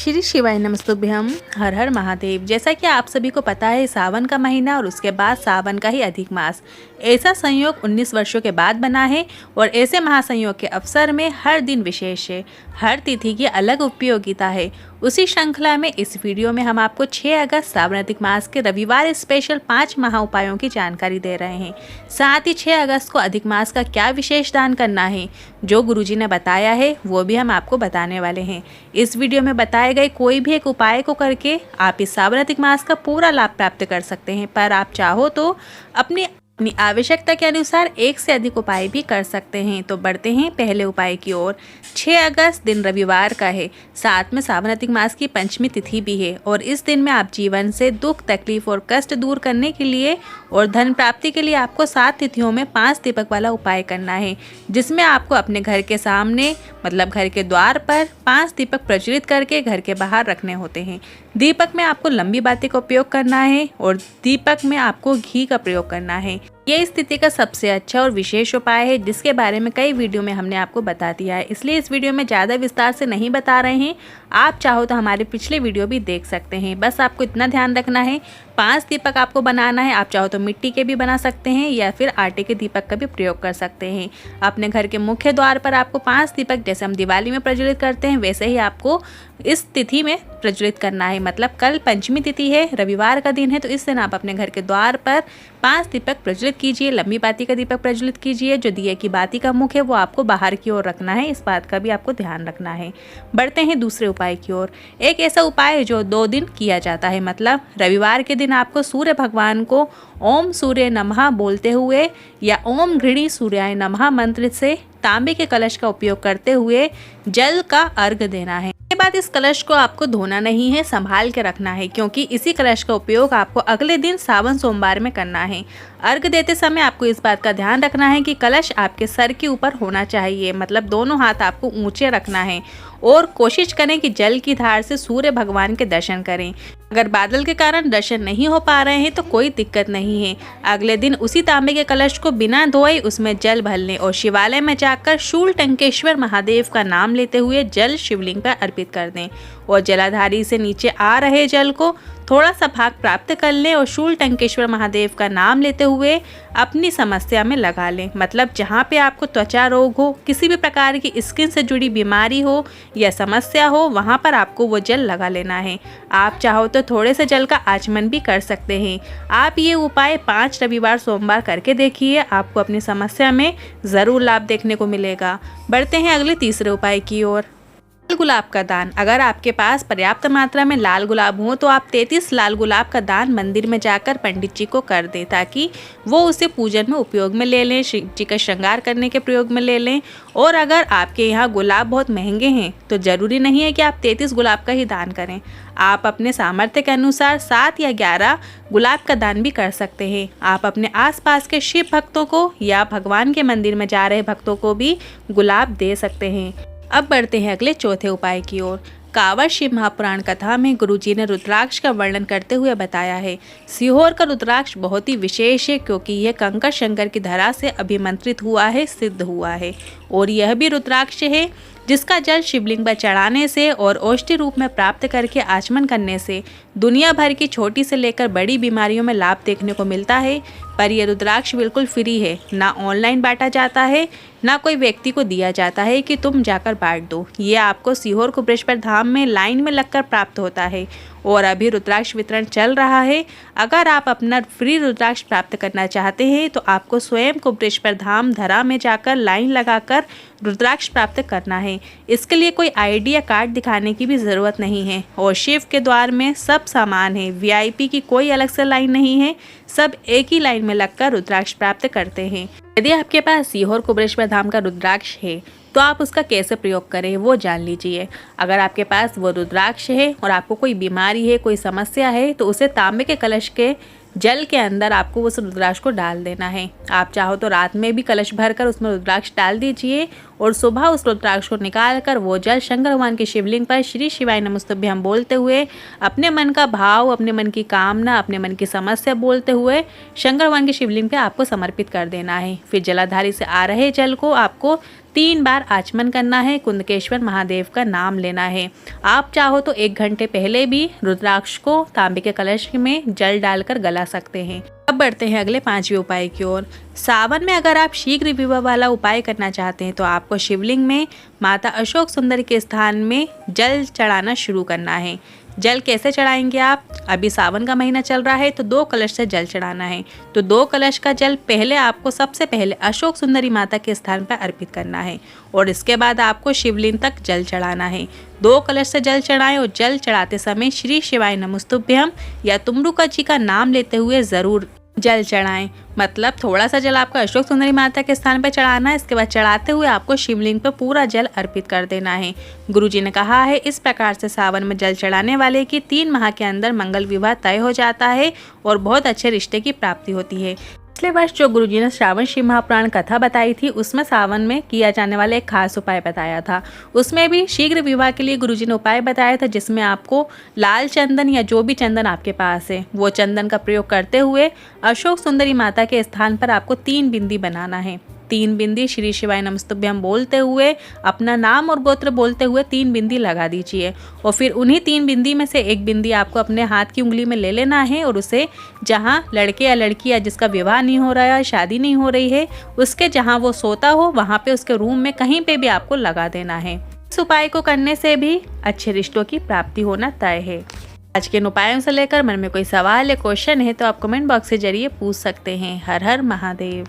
श्री शिवाय नमस्तुभ्यम। हर हर महादेव। जैसा कि आप सभी को पता है, सावन का महीना और उसके बाद सावन का ही अधिक मास, ऐसा संयोग 19 वर्षों के बाद बना है। और ऐसे महासंयोग के अवसर में हर दिन विशेष है, हर तिथि की अलग उपयोगिता है। उसी श्रृंखला में इस वीडियो में हम आपको 6 अगस्त सावन अधिक मास के रविवार स्पेशल 5 महा उपायों की जानकारी दे रहे हैं। साथ ही 6 अगस्त को अधिक मास का क्या विशेष दान करना है, जो गुरुजी ने बताया है, वो भी हम आपको बताने वाले हैं। इस वीडियो में बताए गए कोई भी एक उपाय को करके आप इस सावन अधिक मास का पूरा लाभ प्राप्त कर सकते हैं, पर आप चाहो तो अपनी आवश्यकता के अनुसार एक से अधिक उपाय भी कर सकते हैं। तो बढ़ते हैं पहले उपाय की ओर। 6 अगस्त दिन रविवार का है, साथ में सावन अधिक मास की पंचमी तिथि भी है। और इस दिन में आप जीवन से दुख, तकलीफ और कष्ट दूर करने के लिए और धन प्राप्ति के लिए आपको 7 तिथियों में 5 दीपक वाला उपाय करना है, जिसमें आपको अपने घर के सामने मतलब घर के द्वार पर 5 दीपक प्रज्वलित करके घर के बाहर रखने होते हैं। दीपक में आपको लंबी बाती का उपयोग करना है और दीपक में आपको घी का प्रयोग करना है। ये इस तिथि का सबसे अच्छा और विशेष उपाय है, जिसके बारे में कई वीडियो में हमने आपको बता दिया है, इसलिए इस वीडियो में ज़्यादा विस्तार से नहीं बता रहे हैं। आप चाहो तो हमारे पिछले वीडियो भी देख सकते हैं। बस आपको इतना ध्यान रखना है, 5 दीपक आपको बनाना है। आप चाहो तो मिट्टी के भी बना सकते हैं या फिर आटे के दीपक का भी प्रयोग कर सकते हैं। अपने घर के मुख्य द्वार पर आपको 5 दीपक, जैसे हम दिवाली में प्रज्वलित करते हैं, वैसे ही आपको इस तिथि में प्रज्वलित करना है। मतलब कल पंचमी तिथि है, रविवार का दिन है, तो इस दिन आप अपने घर के द्वार पर 5 दीपक प्रज्वलित कीजिए। लंबी बाती का दीपक प्रज्वलित कीजिए। जो दिए की बाती का मुख है वो आपको बाहर की ओर रखना है, इस बात का भी आपको ध्यान रखना है। बढ़ते हैं दूसरे उपाय की ओर। एक ऐसा उपाय है जो 2 दिन किया जाता है। मतलब रविवार के दिन आपको सूर्य भगवान को ओम सूर्य नमः बोलते हुए या ओम घृणी सूर्याय नमः मंत्र से तांबे के कलश का उपयोग करते हुए जल का अर्घ देना है। इसके बाद इस कलश को आपको धोना नहीं है, संभाल के रखना है, क्योंकि इसी कलश का उपयोग आपको अगले दिन सावन सोमवार में करना है। अर्घ देते समय आपको इस बात का ध्यान रखना है कि कलश आपके सर के ऊपर होना चाहिए। मतलब दोनों हाथ आपको ऊंचे रखना है और कोशिश करें कि जल की धार से सूर्य भगवान के दर्शन करें। अगर बादल के कारण दर्शन नहीं हो पा रहे हैं तो कोई दिक्कत नहीं है। अगले दिन उसी तांबे के कलश को बिना धोए उसमें जल भर लें और शिवालय में जाकर शूलटंकेश्वर महादेव का नाम लेते हुए जल शिवलिंग पर अर्पित कर दें और जलाधारी से नीचे आ रहे जल को थोड़ा सा भाग प्राप्त कर लें और शूलटंकेश्वर महादेव का नाम लेते हुए अपनी समस्या में लगा लें। मतलब जहाँ पे आपको त्वचा रोग हो, किसी भी प्रकार की स्किन से जुड़ी बीमारी हो या समस्या हो, वहाँ पर आपको वो जल लगा लेना है। आप चाहो तो थोड़े से जल का आचमन भी कर सकते हैं। आप ये उपाय 5 रविवार सोमवार करके देखिए, आपको अपनी समस्या में ज़रूर लाभ देखने को मिलेगा। बढ़ते हैं अगले तीसरे उपाय की ओर। लाल गुलाब का दान। अगर आपके पास पर्याप्त मात्रा में लाल गुलाब हो तो आप 33 लाल गुलाब का दान मंदिर में जाकर पंडित जी को कर दें, ताकि वो उसे पूजन में उपयोग में ले लें, शिव जी का श्रृंगार करने के प्रयोग में ले लें। और अगर आपके यहाँ गुलाब बहुत महंगे हैं तो ज़रूरी नहीं है कि आप 33 गुलाब का ही दान करें। आप अपने सामर्थ्य के अनुसार 7 या 11 गुलाब का दान भी कर सकते हैं। आप अपने आसपास के शिव भक्तों को या भगवान के मंदिर में जा रहे भक्तों को भी गुलाब दे सकते हैं। अब बढ़ते हैं अगले चौथे उपाय की ओर। कांवड़ शिव महापुराण कथा में गुरुजी ने रुद्राक्ष का वर्णन करते हुए बताया है, सीहोर का रुद्राक्ष बहुत ही विशेष है, क्योंकि यह कंकर शंकर की धरा से अभिमंत्रित हुआ है, सिद्ध हुआ है। और यह भी रुद्राक्ष है जिसका जल शिवलिंग पर चढ़ाने से और औषधि रूप में प्राप्त करके आचमन करने से दुनिया भर की छोटी से लेकर बड़ी बीमारियों में लाभ देखने को मिलता है। पर यह रुद्राक्ष बिल्कुल फ्री है, ना ऑनलाइन बांटा जाता है, ना कोई व्यक्ति को दिया जाता है कि तुम जाकर बांट दो। ये आपको सीहोर कुबरेश्वर धाम में लाइन में लगकर प्राप्त होता है और अभी रुद्राक्ष वितरण चल रहा है। अगर आप अपना फ्री रुद्राक्ष प्राप्त करना चाहते हैं तो आपको स्वयं कुबरेश्वर धाम धरा में जाकर लाइन लगाकर रुद्राक्ष प्राप्त करना है। इसके लिए कोई आईडी या कार्ड दिखाने की भी ज़रूरत नहीं है और शिव के द्वार में सब सामान है। वीआईपी की कोई अलग से लाइन नहीं है, सब एक ही लाइन में लगकर रुद्राक्ष प्राप्त करते हैं। यदि आपके पास सीहोर कुबरेश्वर धाम का रुद्राक्ष है तो आप उसका कैसे प्रयोग करें वो जान लीजिए। अगर आपके पास वो रुद्राक्ष है और आपको कोई बीमारी है, कोई समस्या है, तो उसे तांबे के कलश के जल के अंदर आपको उस रुद्राक्ष को डाल देना है। आप चाहो तो रात में भी कलश भरकर उसमें रुद्राक्ष डाल दीजिए और सुबह उस रुद्राक्ष को निकाल कर वो जल शंकर भगवान के शिवलिंग पर श्री शिवाय नमस्तुभ्यं बोलते हुए अपने मन का भाव, अपने मन की कामना, अपने मन की समस्या बोलते हुए शंकर भगवान के शिवलिंग पे आपको समर्पित कर देना है। फिर जलाधारी से आ रहे जल को आपको 3 बार आचमन करना है। कुंदकेश्वर महादेव का नाम लेना है। आप चाहो तो 1 घंटे पहले भी रुद्राक्ष को तांबे के कलश में जल डालकर गला सकते हैं। अब बढ़ते हैं अगले 5वें उपाय की ओर। सावन में अगर आप शीघ्र विवाह वाला उपाय करना चाहते हैं तो आपको शिवलिंग में माता अशोक सुंदरी के स्थान में जल चढ़ाना शुरू करना है। जल कैसे चढ़ाएंगे आप? अभी सावन का महीना चल रहा है तो 2 कलश से जल चढ़ाना है। तो 2 कलश का जल पहले आपको सबसे पहले अशोक सुंदरी माता के स्थान पर अर्पित करना है और इसके बाद आपको शिवलिंग तक जल चढ़ाना है। 2 कलश से जल चढ़ाएं और जल चढ़ाते समय श्री शिवाय नमस्तुभ्यं या तुमरुका जी का नाम लेते हुए ज़रूर जल चढ़ाएं। मतलब थोड़ा सा जल आपको अशोक सुंदरी माता के स्थान पर चढ़ाना है। इसके बाद चढ़ाते हुए आपको शिवलिंग पर पूरा जल अर्पित कर देना है। गुरुजी ने कहा है इस प्रकार से सावन में जल चढ़ाने वाले की 3 माह के अंदर मंगल विवाह तय हो जाता है और बहुत अच्छे रिश्ते की प्राप्ति होती है। पिछले वर्ष जो गुरुजी ने श्रावण शिव महापुराण कथा बताई थी उसमें सावन में किया जाने वाला एक खास उपाय बताया था। उसमें भी शीघ्र विवाह के लिए गुरुजी ने उपाय बताया था जिसमें आपको लाल चंदन या जो भी चंदन आपके पास है वो चंदन का प्रयोग करते हुए अशोक सुंदरी माता के स्थान पर आपको 3 बिंदी बनाना है। 3 बिंदी श्री शिवाय नमस्तुभ्यं बोलते हुए अपना नाम और गोत्र बोलते हुए 3 बिंदी लगा दीजिए और फिर उन्हीं 3 बिंदी में से 1 बिंदी आपको अपने हाथ की उंगली में ले लेना है और उसे जहां लड़के या लड़की या जिसका विवाह नहीं हो रहा है, शादी नहीं हो रही है, उसके जहां वो सोता हो वहां पे उसके रूम में कहीं पे भी आपको लगा देना है। इस उपाय को करने से भी अच्छे रिश्तों की प्राप्ति होना तय है। आज के इन उपायों से लेकर मन में कोई सवाल या क्वेश्चन है तो आप कमेंट बॉक्स के जरिए पूछ सकते हैं। हर हर महादेव।